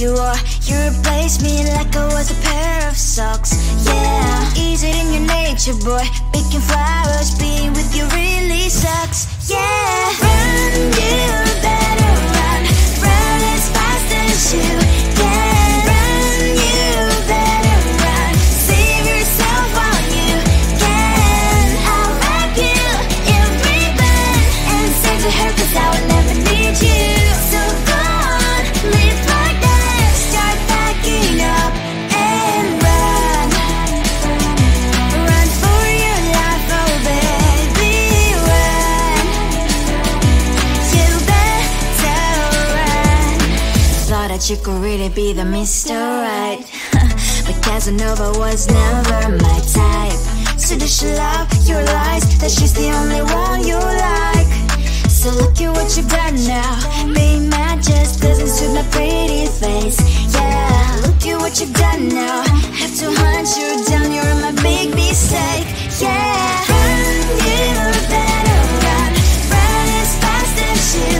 you are. You replaced me like I was a pair of socks. Yeah, is it in your nature, boy? Picking flowers, being with you really sucks. Yeah, run, you better run. Run as fast as you can. Run, you better run. Save yourself while you can. I'll wrap you in ribbon and send to her, 'cause I will never need you. So go on, live like that. Start packing up and run. Run for your life, oh baby, run. You better run. Thought that you could really be the Mr. Right, but Casanova was never my type. So does she love your lies, that she's the only one you like? So look at what you've done now. Being mad just doesn't suit my pretty face. Yeah, look at what you've done now. Have to hunt you down, you're my big mistake. Yeah, run, you better run. Run as fast as you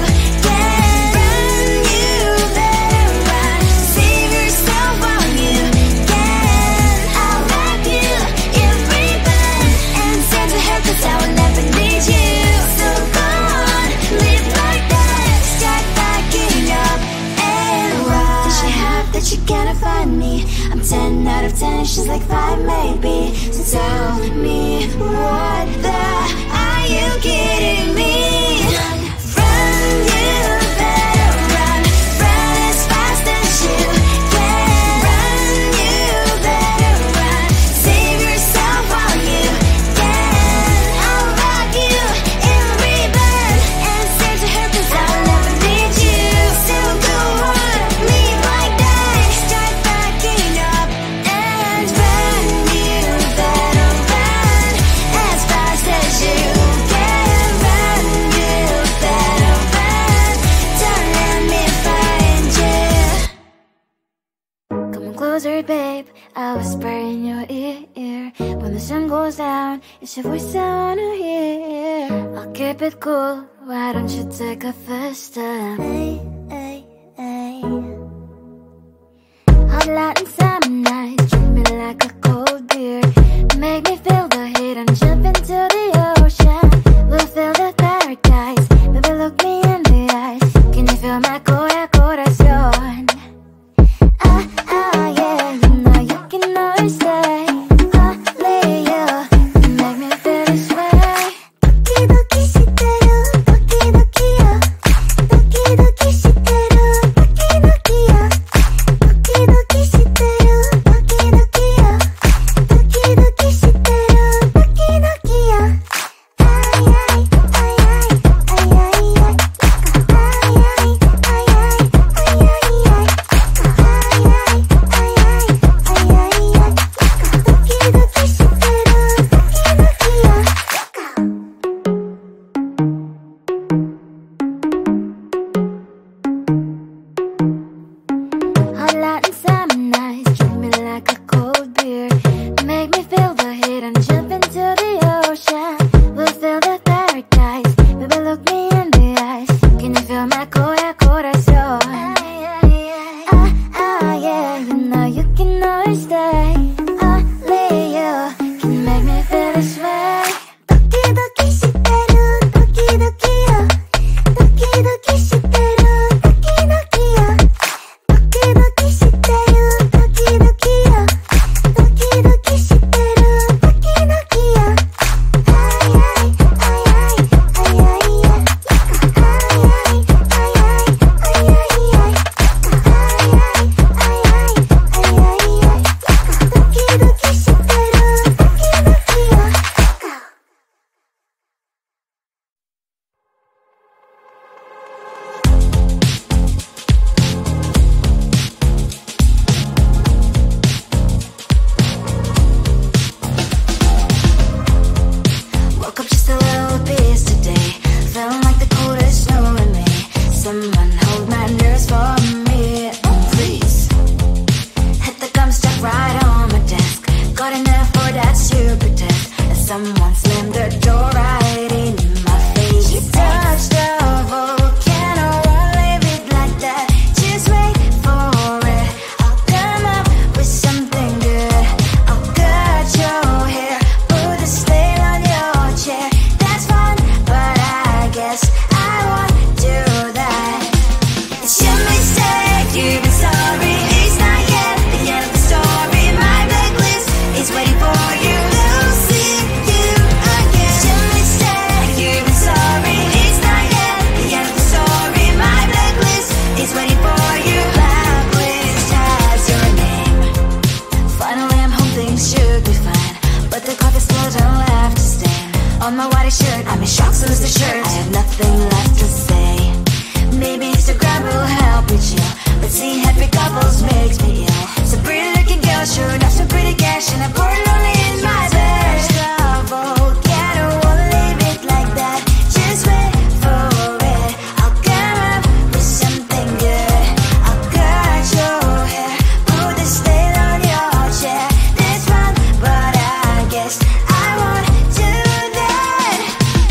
can. Run, you better run. Save yourself while you can. I'll wrap you in ribbon and send to her, 'cause I will never need you. So go on, live like that. Start packing up and run. Does she have that you cannot find me? I'm 10 out of 10, she's like 5 maybe. So tell me, what the are you kidding me? Run, you better run. Run as fast as you can. Run, you better run. Save yourself while you can. I'll wrap you in ribbon and send to her, 'cause I will never need you. So go on, live like that. Start packing up and run. You better run as fast as you can. Run, you better run. Don't let me find you. Come on closer, babe, I'll whisper in your ear. When the sun goes down, it's your voice I wanna hear. I'll keep it cool, why don't you take a first step? Hey, hey, hey. Hot light and summer night, treat me like a cold beer. Make me feel the heat and jump into the ocean. We'll feel the paradise, baby look me in the eyes. Can you feel my corazón? Ah, ah, yeah, you know you can always stay. Only you can make me feel this way. Doki doki shite yo, doki doki yo. Doki doki shite what I should. I'm in shock, so lose the shirt. I have nothing left to say. Maybe Instagram will help with you, but seeing happy couples makes me ill. So pretty looking girl, sure enough, so pretty cash, and I'm born lonely in my bed. Trouble, yeah, I don't wanna leave it like that. Just wait for it. I'll come up with something good. I'll cut your hair, put the stain on your chair. This one, but I guess I won't do that.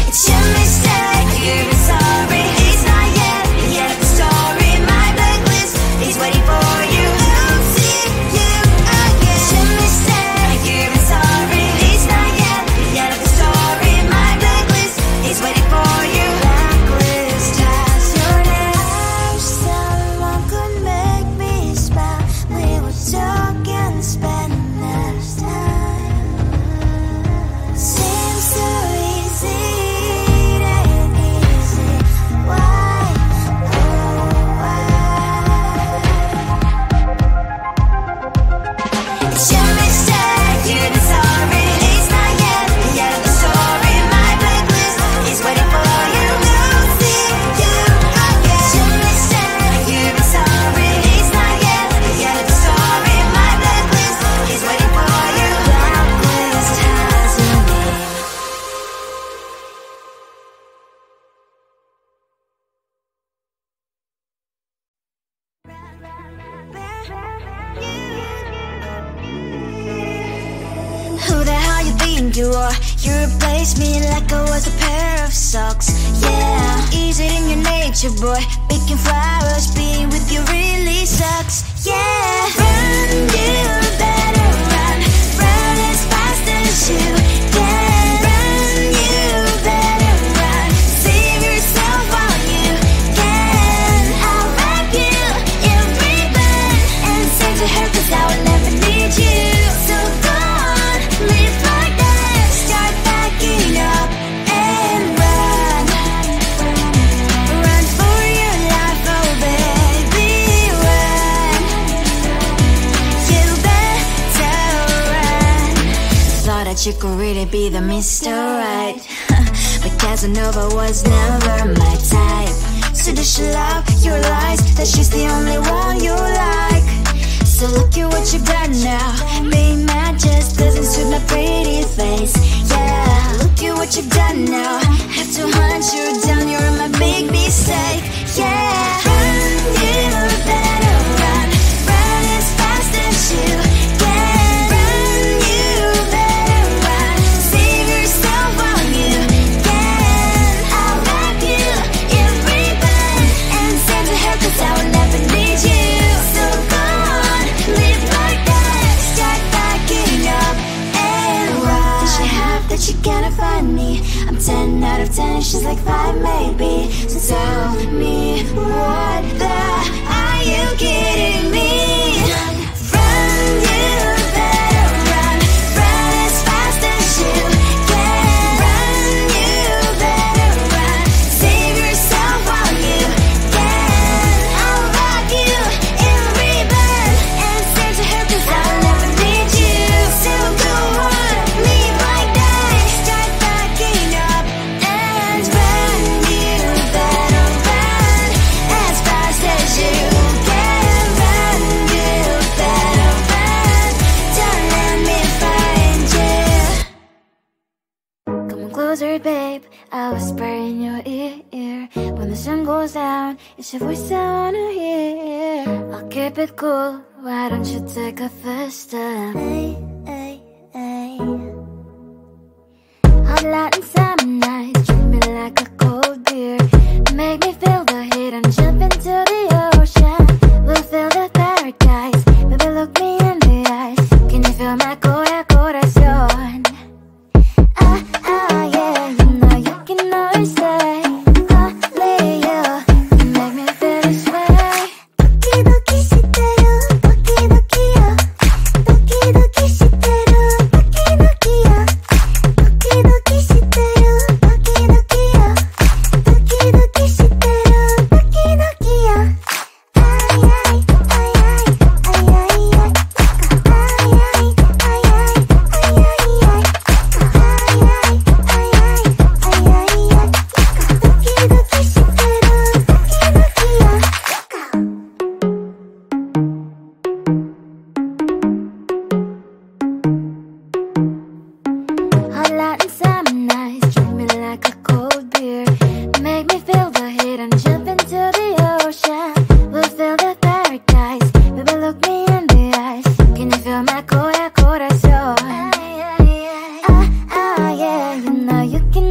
It's your mistake, you're sorry. It's not yet the end of the story. My blacklist is waiting for you. I'll see you again. It's your mistake, you're sorry. It's not yet the end of the story. My blacklist is waiting for you. Blacklist has your name. I wish someone could make me smile. We would talk and spend less time. Seems so easy, it ain't easy. Why? Oh, why? It's your mistake, you're sorry. It's not yet the end of the story. My blacklist is waiting for you. I'll see you again. It's your mistake, you're sorry. It's not yet the end of the story. My blacklist is waiting for you. Blacklist has your name. Who the hell you think you are? You replaced me like I was a pair of socks. Yeah, is it in your nature, boy? Picking flowers, being with you really sucks. Yeah, run, you better run. Run as fast as you can. Run, you better run. Save yourself while you can. I'll wrap you in ribbon and send to her, 'cause I will never need you. So go on, live like that. Start backing up and run. Run for your life, oh baby, run. You better run. Thought that you could really be the Mr. Right, but Casanova was never my type. So does she love your lies, that she's the only one you like? So look at what you've done now. Being mad just doesn't suit my pretty face. Yeah, look at what you've done now. Have to hunt you down, you're my big mistake. Yeah, run, you better run. Run as fast as you can. Run, you better run. Save yourself while you can. I'll wrap you in ribbon and send to her, 'cause I will never need you. So go on, live like that. Start backing up and run. Does she have that she cannot find me? I'm 10 out of 10, she's like 5 maybe. So tell me, what the are you kidding me? Run, you better run. Run as fast as you can. Run, you better run. Save yourself while you can. I'll wrap you in ribbon and send to her, 'cause I'll never need you. So go on, live like that. Start backing up and run. You better run as fast as you can. Run, you better run. Don't let me find you. Come on closer, babe, I'll whisper in your ear. When the sun goes down, it's your voice I wanna hear. I'll keep it cool, why don't you take a first step? Hey, hey, hey. Hot light and summer night, treat me like a cold beer. Make me feel the heat and jump into the ocean. We'll feel the paradise, baby look me in the eyes. Can you feel my corazón? Yeah, you know you can always say, only you can make me feel this way. Doki doki shite yo, doki doki yo. Doki doki shite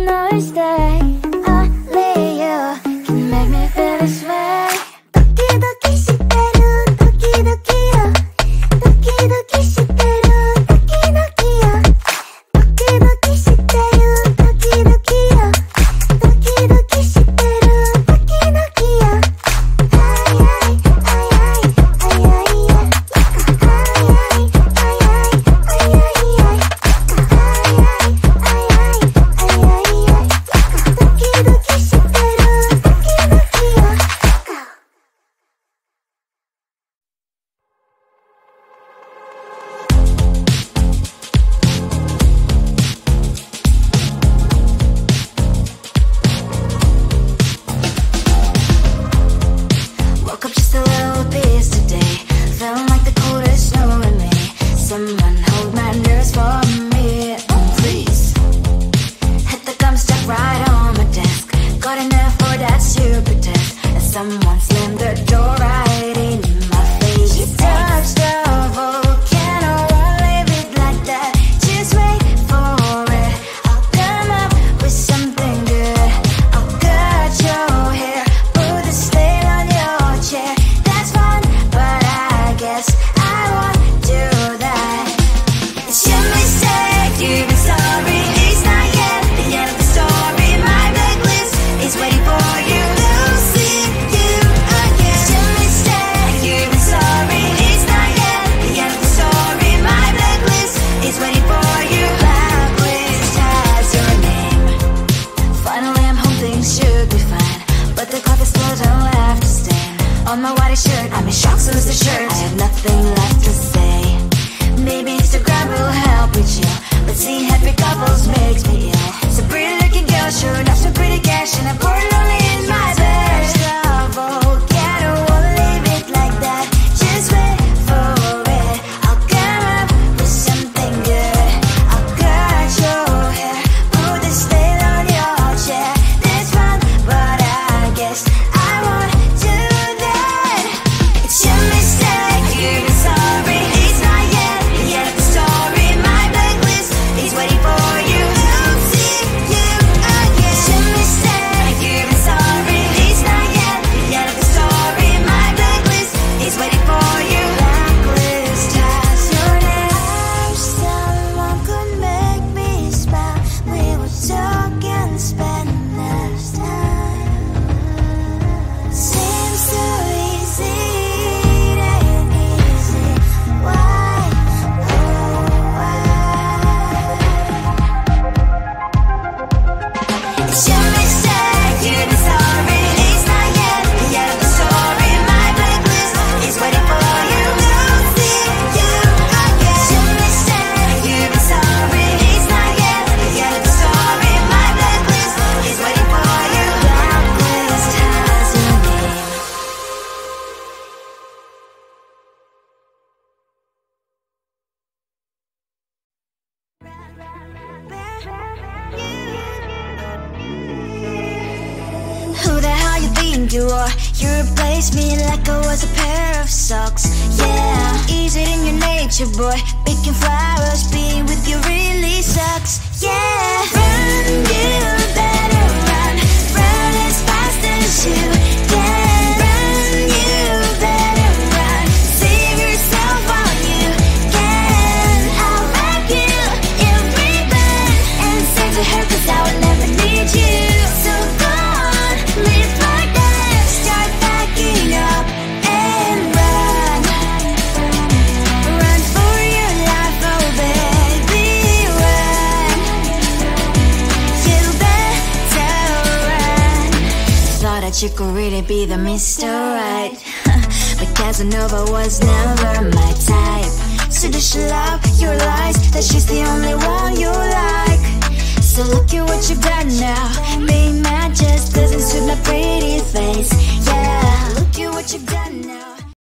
another day. Only you can make me feel this way. 도끼도끼 시대로 도끼도끼요. 도끼도끼 시대로 도끼도끼요. 도끼도끼 시대로 도끼도끼요. 도끼도끼 시대로 도끼도끼요. Woke up just a little pissed today. Feeling like the coldest snow in me. Someone hold my nerves for me, please. Hit the gum stuck right on my desk. Got enough for that stupid test. And someone slammed the door right in my face. You touched the volcano, won't leave it like that. Just wait for it. I'll come up with something good. I'll cut your hair, put the stain on your chair. That's fun, but I guess I won't do that. It's your mistake, you've been sorry. It's not yet the end of the story. My blacklist is waiting for you. We'll see you again. It's your mistake, you've been sorry. It's not yet the end of the story. My blacklist is waiting for you. Blacklist has your name. Finally I'm home, things should be fine, but the clock is still don't left to stain. On my white shirt, I'm in shock, so is the shirt. I have nothing left to say. Maybe Instagram will help with you, but seeing happy couples makes me ill. So pretty looking girl, sure enough, some pretty cash, and I'm pouring lonely in my bed. Volcano, won't leave it like that. Just wait for it. I'll come up with something good. I'll cut your hair, put the stain on your chair. That's fun, but I guess I won't do that. It's your mistake, you've been sorry. It's not yet the end of the story. My blacklist is waiting for you. We'll see you again. It's your mistake, you've been sorry. It's not yet the end of the story. My blacklist is waiting for you. Blacklist has your name. I wish someone could make me smile. We would talk and spend less time. Seems so easy, it ain't easy. Why, oh why? It's your mistake, you've been sorry. It's not yet the end of the story. My blacklist is waiting for you. We'll see you again. It's your mistake, you've been sorry. It's not yet the end of the story. My blacklist is waiting for you. Blacklist has your name. Who the hell you think you are? You replaced me like I was a pair of socks. Yeah, is it in your nature, boy? Picking flowers, being with you really sucks. Yeah, run, you better run. Run as fast as you can. Run, you better run. Save yourself while you can. I'll wrap you in ribbon and send to her, 'cause I will never need you. So go on, live like that. Start backing up and run. Run for your life, oh baby, run. You better run. Thought that you could really be the Mr. Right, but Casanova was never my type. So does she love your lies, that she's the only one you like? So look at what you've done now. Being mad just doesn't suit my pretty face. Yeah, look at what you've done now.